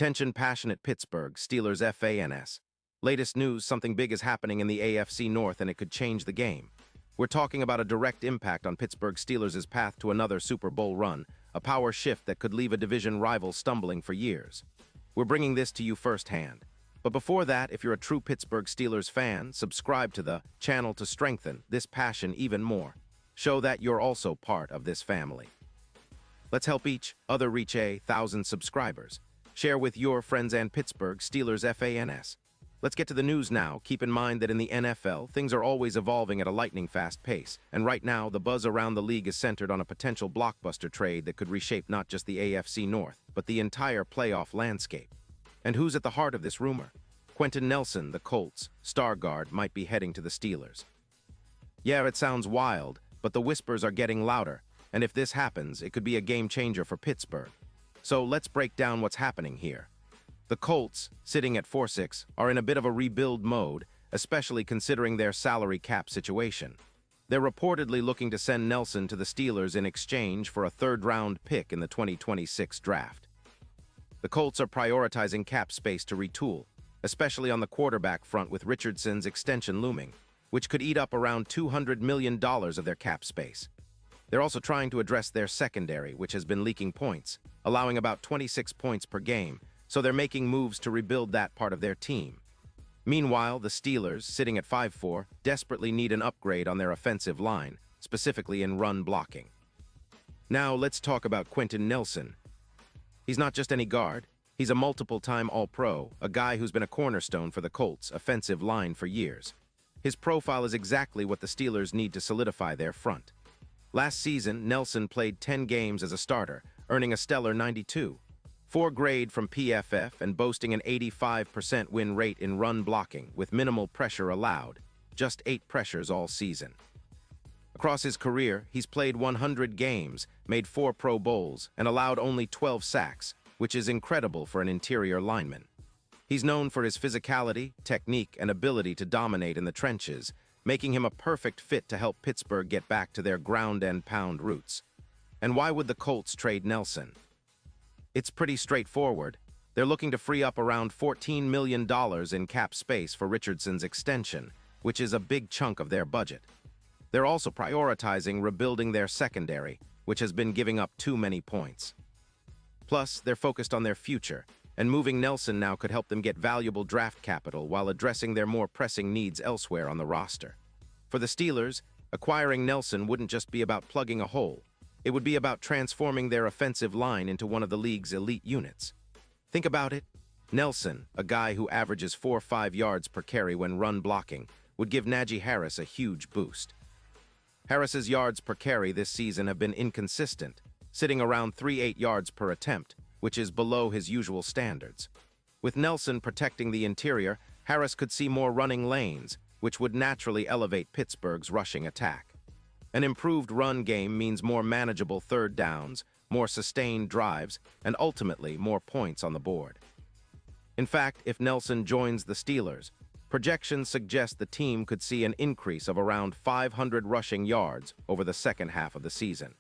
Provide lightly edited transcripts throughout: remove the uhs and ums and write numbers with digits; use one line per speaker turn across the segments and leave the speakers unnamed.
Attention passionate Pittsburgh Steelers fans. Latest news, something big is happening in the AFC North and it could change the game. We're talking about a direct impact on Pittsburgh Steelers' path to another Super Bowl run, a power shift that could leave a division rival stumbling for years. We're bringing this to you firsthand. But before that, if you're a true Pittsburgh Steelers fan, subscribe to the channel to strengthen this passion even more. Show that you're also part of this family. Let's help each other reach 1,000 subscribers. Share with your friends and Pittsburgh Steelers fans. Let's get to the news now. Keep in mind that in the NFL, things are always evolving at a lightning-fast pace, and right now, the buzz around the league is centered on a potential blockbuster trade that could reshape not just the AFC North, but the entire playoff landscape. And who's at the heart of this rumor? Quenton Nelson, the Colts star guard, might be heading to the Steelers. Yeah, it sounds wild, but the whispers are getting louder, and if this happens, it could be a game-changer for Pittsburgh. So let's break down what's happening here. The Colts, sitting at 4-6, are in a bit of a rebuild mode, especially considering their salary cap situation. They're reportedly looking to send Nelson to the Steelers in exchange for a third-round pick in the 2026 draft. The Colts are prioritizing cap space to retool, especially on the quarterback front with Richardson's extension looming, which could eat up around $200 million of their cap space. They're also trying to address their secondary, which has been leaking points, allowing about 26 points per game, so they're making moves to rebuild that part of their team. Meanwhile, the Steelers, sitting at 5-4, desperately need an upgrade on their offensive line, specifically in run blocking. Now let's talk about Quenton Nelson. He's not just any guard. He's a multiple-time All-Pro, a guy who's been a cornerstone for the Colts' offensive line for years. His profile is exactly what the Steelers need to solidify their front. Last season, Nelson played 10 games as a starter, earning a stellar 92.4 grade from PFF and boasting an 85% win rate in run blocking with minimal pressure allowed, just 8 pressures all season. Across his career, he's played 100 games, made 4 Pro Bowls, and allowed only 12 sacks, which is incredible for an interior lineman. He's known for his physicality, technique, and ability to dominate in the trenches, making him a perfect fit to help Pittsburgh get back to their ground-and-pound roots. And why would the Colts trade Nelson? It's pretty straightforward. They're looking to free up around $14 million in cap space for Richardson's extension, which is a big chunk of their budget. They're also prioritizing rebuilding their secondary, which has been giving up too many points. Plus, they're focused on their future, and moving Nelson now could help them get valuable draft capital while addressing their more pressing needs elsewhere on the roster. For the Steelers, acquiring Nelson wouldn't just be about plugging a hole. It would be about transforming their offensive line into one of the league's elite units. Think about it. Nelson, a guy who averages 4 or 5 yards per carry when run blocking, would give Najee Harris a huge boost. Harris's yards per carry this season have been inconsistent, sitting around 3.8 yards per attempt, which is below his usual standards. With Nelson protecting the interior, Harris could see more running lanes, which would naturally elevate Pittsburgh's rushing attack. An improved run game means more manageable third downs, more sustained drives, and ultimately more points on the board. In fact, if Nelson joins the Steelers, projections suggest the team could see an increase of around 500 rushing yards over the second half of the season.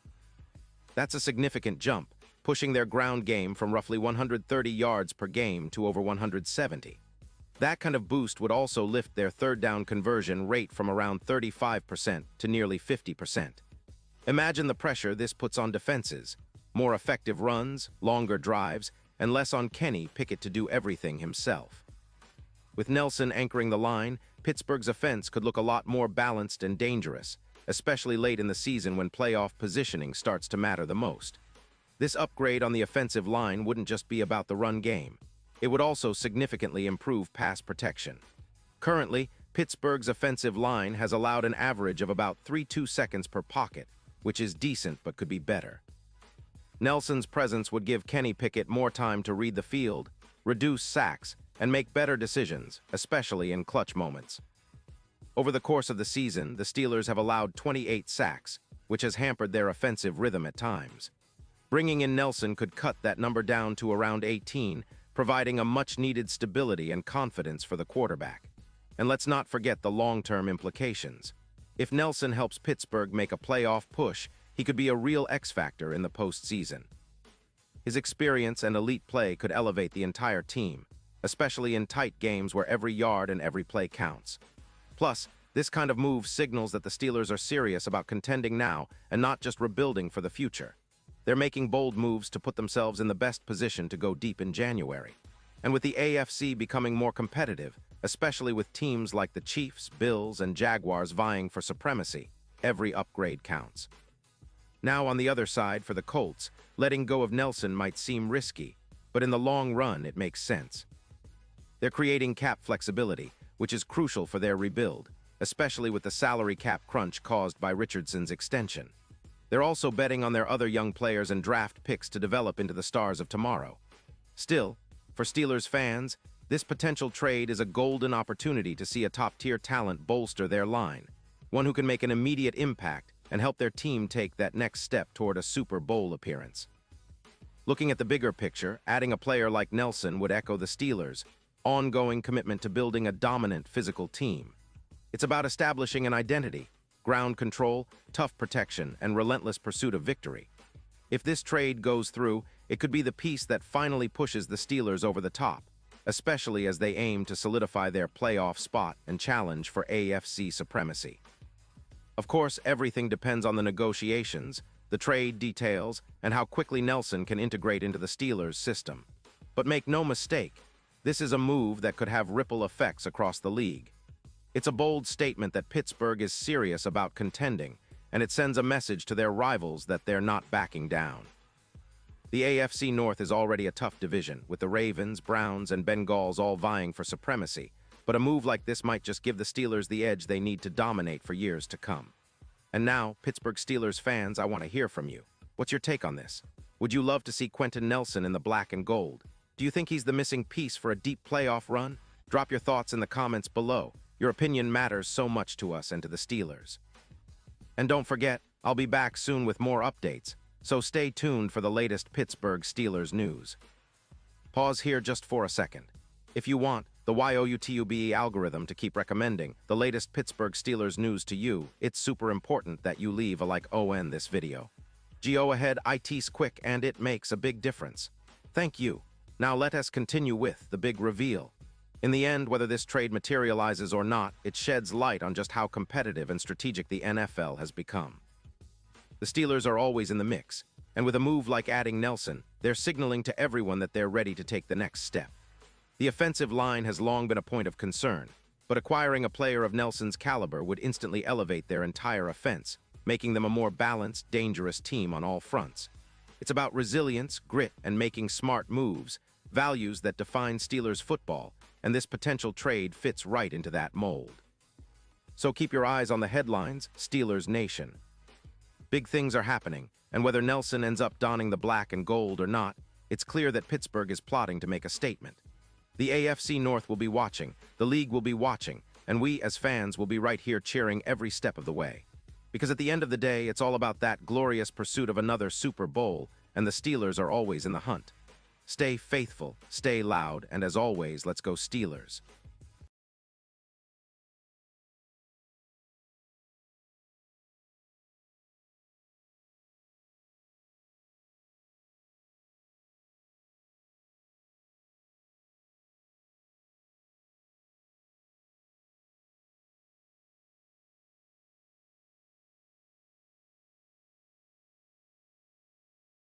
That's a significant jump, pushing their ground game from roughly 130 yards per game to over 170. That kind of boost would also lift their third down conversion rate from around 35% to nearly 50%. Imagine the pressure this puts on defenses: more effective runs, longer drives, and less on Kenny Pickett to do everything himself. With Nelson anchoring the line, Pittsburgh's offense could look a lot more balanced and dangerous, especially late in the season when playoff positioning starts to matter the most. This upgrade on the offensive line wouldn't just be about the run game. It would also significantly improve pass protection. Currently, Pittsburgh's offensive line has allowed an average of about 3.2 seconds per pocket, which is decent but could be better. Nelson's presence would give Kenny Pickett more time to read the field, reduce sacks, and make better decisions, especially in clutch moments. Over the course of the season, the Steelers have allowed 28 sacks, which has hampered their offensive rhythm at times. Bringing in Nelson could cut that number down to around 18, providing a much-needed stability and confidence for the quarterback. And let's not forget the long-term implications. If Nelson helps Pittsburgh make a playoff push, he could be a real X-factor in the postseason. His experience and elite play could elevate the entire team, especially in tight games where every yard and every play counts. Plus, this kind of move signals that the Steelers are serious about contending now and not just rebuilding for the future. They're making bold moves to put themselves in the best position to go deep in January. And with the AFC becoming more competitive, especially with teams like the Chiefs, Bills, and Jaguars vying for supremacy, every upgrade counts. Now on the other side, for the Colts, letting go of Nelson might seem risky, but in the long run it makes sense. They're creating cap flexibility, which is crucial for their rebuild, especially with the salary cap crunch caused by Richardson's extension. They're also betting on their other young players and draft picks to develop into the stars of tomorrow. Still, for Steelers fans, this potential trade is a golden opportunity to see a top-tier talent bolster their line, one who can make an immediate impact and help their team take that next step toward a Super Bowl appearance. Looking at the bigger picture, adding a player like Nelson would echo the Steelers' ongoing commitment to building a dominant physical team. It's about establishing an identity, ground control, tough protection, and relentless pursuit of victory. If this trade goes through, it could be the piece that finally pushes the Steelers over the top, especially as they aim to solidify their playoff spot and challenge for AFC supremacy. Of course, everything depends on the negotiations, the trade details, and how quickly Nelson can integrate into the Steelers' system. But make no mistake, this is a move that could have ripple effects across the league. It's a bold statement that Pittsburgh is serious about contending, and it sends a message to their rivals that they're not backing down. The AFC North is already a tough division, with the Ravens, Browns, and Bengals all vying for supremacy, but a move like this might just give the Steelers the edge they need to dominate for years to come. And now, Pittsburgh Steelers fans, I want to hear from you. What's your take on this? Would you love to see Quentin Nelson in the black and gold? Do you think he's the missing piece for a deep playoff run? Drop your thoughts in the comments below. Your opinion matters so much to us and to the Steelers. And don't forget, I'll be back soon with more updates, so stay tuned for the latest Pittsburgh Steelers news. Pause here just for a second. If you want the YouTube algorithm to keep recommending the latest Pittsburgh Steelers news to you, it's super important that you leave a like on this video. Go ahead, it's quick and it makes a big difference. Thank you. Now let us continue with the big reveal. In the end, whether this trade materializes or not, it sheds light on just how competitive and strategic the NFL has become. The Steelers are always in the mix, and with a move like adding Nelson, they're signaling to everyone that they're ready to take the next step. The offensive line has long been a point of concern, but acquiring a player of Nelson's caliber would instantly elevate their entire offense, making them a more balanced, dangerous team on all fronts. It's about resilience, grit, and making smart moves, values that define Steelers football, and this potential trade fits right into that mold. So keep your eyes on the headlines, Steelers Nation. Big things are happening, and whether Nelson ends up donning the black and gold or not, it's clear that Pittsburgh is plotting to make a statement. The AFC North will be watching, the league will be watching, and we as fans will be right here cheering every step of the way. Because at the end of the day, it's all about that glorious pursuit of another Super Bowl, and the Steelers are always in the hunt. Stay faithful, stay loud, and as always, let's go Steelers.